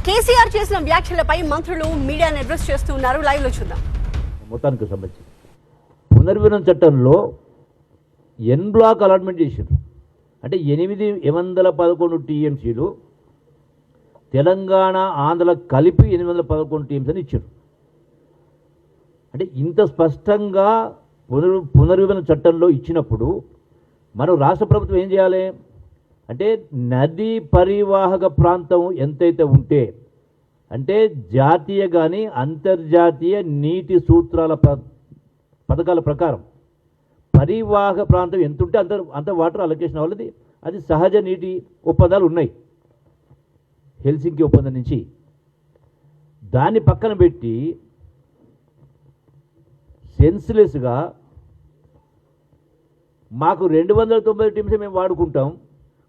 కేసీఆర్ చేసిన వ్యాఖ్యలపై మంత్రులు మీడియాను అడ్రస్ చేస్తున్నారు. లైవ్ లో చూద్దాం. మొత్తానికి సంబంధించి పునర్విభజన చట్టంలో ఎన్ బ్లాక్ అలాట్మెంట్ చేశారు. అంటే 811 టీఎంసీలు తెలంగాణ ఆంధ్ర కలిపి 811 టీఎంసీ అని ఇచ్చారు. అంటే ఇంత స్పష్టంగా పునర్విభజన చట్టంలో ఇచ్చినప్పుడు మనం రాష్ట్ర ప్రభుత్వం ఏం చేయాలి అంటే నదీ పరివాహక ప్రాంతం ఎంతైతే ఉంటే అంటే జాతీయ కానీ అంతర్జాతీయ నీటి సూత్రాల పథకాల ప్రకారం పరివాహక ప్రాంతం ఎంత ఉంటే అంత వాటర్ అలొకేషన్ అవ్వాలి. అది సహజ నీటి ఒప్పందాలు ఉన్నాయి హెల్సింకి ఒప్పందం నుంచి. దాన్ని పక్కన పెట్టి సెన్స్లెస్గా మాకు 290 టీమ్స్ మేము వాడుకుంటాం,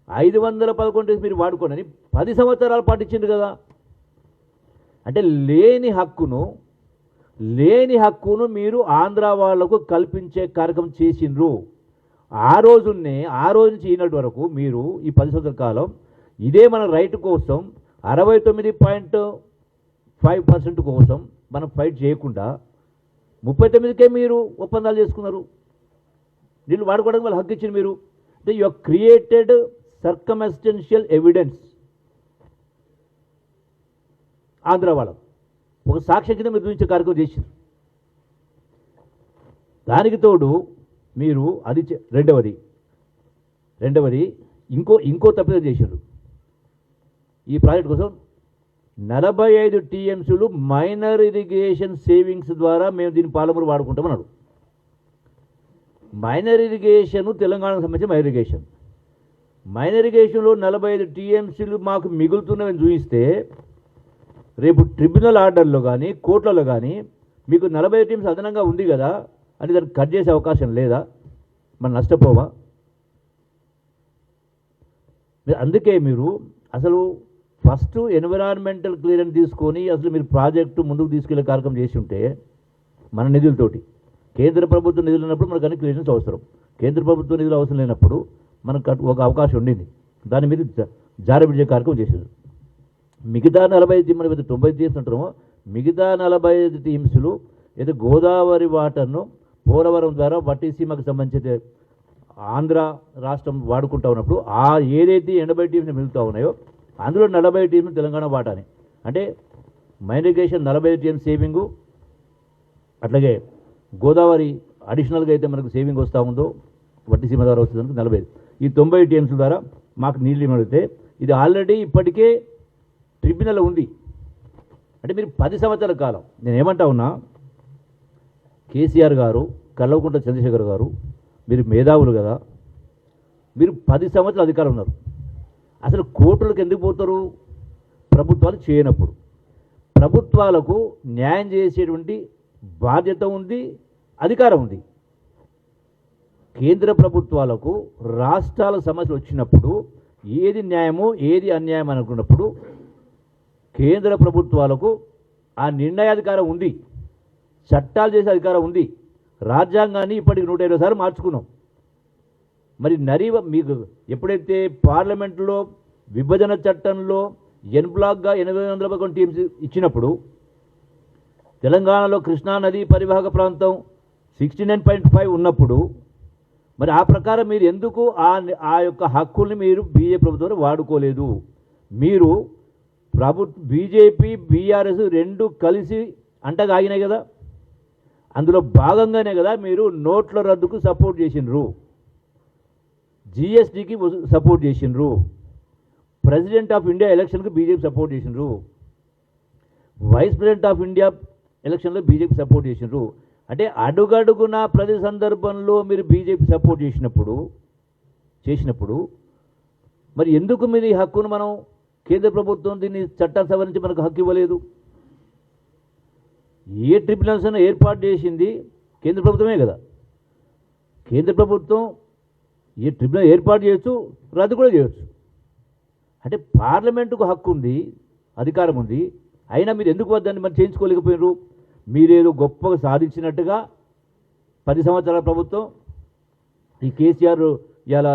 511 టీమ్స్ మీరు వాడుకోండి అని 10 సంవత్సరాల పాటు ఇచ్చింది కదా. అంటే లేని హక్కును మీరు ఆంధ్ర వాళ్లకు కల్పించే కార్యక్రమం చేసిండ్రు. ఆ రోజు నుంచి ఈనాటి వరకు మీరు ఈ 10 సంవత్సరాల కాలం ఇదే మన రైట్ కోసం 69.5% కోసం మనం ఫైట్ చేయకుండా 39కే మీరు ఒప్పందాలు చేసుకున్నారు. వీళ్ళు వాడుకోవడానికి వాళ్ళు హక్కు ఇచ్చింది మీరు. అంటే you have created circumstantial evidence. Andhra వాళ్ళ ఒక సాక్ష్యం కింద మీరు చూపించే కార్యక్రమం చేశారు. దానికి తోడు మీరు అది రెండవది ఇంకో తప్పిదం చేశారు. ఈ ప్రాజెక్ట్ కోసం 45 టీఎంసీలు మైనర్ ఇరిగేషన్ సేవింగ్స్ ద్వారా మేము దీన్ని పాలమూరు వాడుకుంటామన్నాడు. మైనర్ ఇరిగేషన్ తెలంగాణకు సంబంధించిన మైనర్ ఇరిగేషన్లో 45 టీఎంసీలు మాకు మిగులుతున్నవని చూపిస్తే రేపు ట్రిబ్యునల్ ఆర్డర్లో కానీ కోర్టులలో కానీ మీకు 40 టీమ్స్ అదనంగా ఉంది కదా అని దాన్ని కట్ చేసే అవకాశం లేదా? మనం నష్టపోవా? అందుకే మీరు అసలు ఫస్ట్ ఎన్విరాన్మెంటల్ క్లియరెన్స్ తీసుకొని అసలు మీరు ప్రాజెక్టు ముందుకు తీసుకెళ్లే కార్యక్రమం చేసి ఉంటే మన నిధులతోటి, కేంద్ర ప్రభుత్వం నిధులు ఉన్నప్పుడు మనకు అన్ని క్లియరెన్స్ అవసరం, కేంద్ర ప్రభుత్వ నిధులు అవసరం లేనప్పుడు మనకు ఒక అవకాశం ఉండింది. దాని మీద జారబిడ్చే కార్యక్రమం చేశారు. మిగతా 45 టీంలు 90 టీమ్స్ అంటారో మిగతా 45 టీమ్స్లు ఏదో గోదావరి వాటర్ను పోలవరం ద్వారా వట్టిసీమకు సంబంధించి ఆంధ్ర రాష్ట్రం వాడుకుంటా ఉన్నప్పుడు ఏదైతే 80 టీమ్స్ మిగులుతూ ఉన్నాయో అందులో 40 టీమ్లు తెలంగాణ వాటాని. అంటే మైనర్ ఇరిగేషన్ 45 టీమ్స్ సేవింగు, అట్లాగే గోదావరి అడిషనల్గా అయితే మనకు సేవింగ్ వస్తూ ఉందో వట్టిసీమ ద్వారా వస్తుంది 40. ఈ 90 టీమ్స్ ద్వారా మాకు నీళ్ళు ఇవ్వడితే ఇది ఆల్రెడీ ఇప్పటికే ట్రిబ్యునల్ ఉంది. అంటే మీరు 10 సంవత్సరాల కాలం నేను ఏమంటా ఉన్నా, కేసీఆర్ గారు, కల్వకుంట్ల చంద్రశేఖర్ గారు మీరు మేధావులు కదా, మీరు 10 సంవత్సరాలు అధికారం ఉన్నారు. అసలు కోర్టులకు ఎందుకు పోతారు? ప్రభుత్వాలు చేయనప్పుడు. ప్రభుత్వాలకు న్యాయం చేసేటువంటి బాధ్యత ఉంది, అధికారం ఉంది. కేంద్ర ప్రభుత్వాలకు రాష్ట్రాల సమస్యలు వచ్చినప్పుడు ఏది న్యాయమో ఏది అన్యాయం అనుకున్నప్పుడు కేంద్ర ప్రభుత్వాలకు ఆ నిర్ణయాధికారం ఉంది, చట్టాలు చేసే అధికారం ఉంది. రాజ్యాంగాన్ని ఇప్పటికి 120 సార్లు మార్చుకున్నాం. మరి మీకు ఎప్పుడైతే పార్లమెంట్లో విభజన చట్టంలో ఎన్ బ్లాక్గా 811 టీమ్స్ ఇచ్చినప్పుడు తెలంగాణలో కృష్ణా నది పరివాహక ప్రాంతం 69.5 ఉన్నప్పుడు మరి ఆ ప్రకారం మీరు ఎందుకు ఆ యొక్క హక్కుల్ని మీరు బీజేపీ ప్రభుత్వం వాడుకోలేదు? మీరు బీజేపీ బీఆర్ఎస్ రెండు కలిసి అంటగాగినాయి కదా, అందులో భాగంగానే కదా మీరు నోట్ల రద్దుకు సపోర్ట్ చేసినారు, జిఎస్టీకి సపోర్ట్ చేసినారు, ప్రెసిడెంట్ ఆఫ్ ఇండియా ఎలక్షన్కి బీజేపీ సపోర్ట్ చేసినారు, వైస్ ప్రెసిడెంట్ ఆఫ్ ఇండియా ఎలక్షన్లో బీజేపీ సపోర్ట్ చేసినారు. అంటే అడుగడుగున ప్రతి సందర్భంలో మీరు బీజేపీ సపోర్ట్ చేసినప్పుడు మరి ఎందుకు మీరు ఈ హక్కును మనం కేంద్ర ప్రభుత్వం దీన్ని చట్టాన్ని సవరించి మనకు హక్కు ఇవ్వలేదు? ఏ ట్రిబ్యునల్స్ అయినా ఏర్పాటు చేసింది కేంద్ర ప్రభుత్వమే కదా. కేంద్ర ప్రభుత్వం ఏ ట్రిబ్యునల్ ఏర్పాటు చేయొచ్చు, రద్దు కూడా చేయొచ్చు. అంటే పార్లమెంటుకు హక్కు ఉంది, అధికారం ఉంది. అయినా మీరు ఎందుకు వద్దని మరి చేయించుకోలేకపోయినారు? మీరేదో గొప్పగా సాధించినట్టుగా 10 సంవత్సరాల ప్రభుత్వం ఈ కేసీఆర్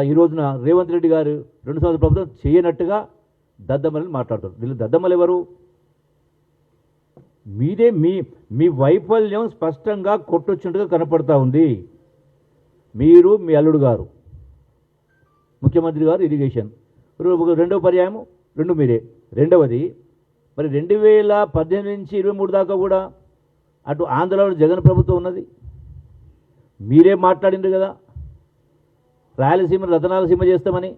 ఈ రోజున రేవంత్ రెడ్డి గారు 2 సంవత్సరాల ప్రభుత్వం చేయనట్టుగా దద్దమ్మలని మాట్లాడతారు. వీళ్ళు దద్దమ్మలు ఎవరు? మీదే మీ వైఫల్యం స్పష్టంగా కొట్టొచ్చినట్టుగా కనపడతా ఉంది. మీరు మీ అల్లుడు గారు, ముఖ్యమంత్రి గారు ఇరిగేషన్, రెండవ పర్యాయం రెండు మీరే. రెండవది మరి 2018 నుంచి 23 దాకా కూడా అటు ఆంధ్రలో జగన్ ప్రభుత్వం ఉన్నది. మీరే మాట్లాడిండ్రు కదా రాయలసీమ రతనాల సీమ చేస్తామని.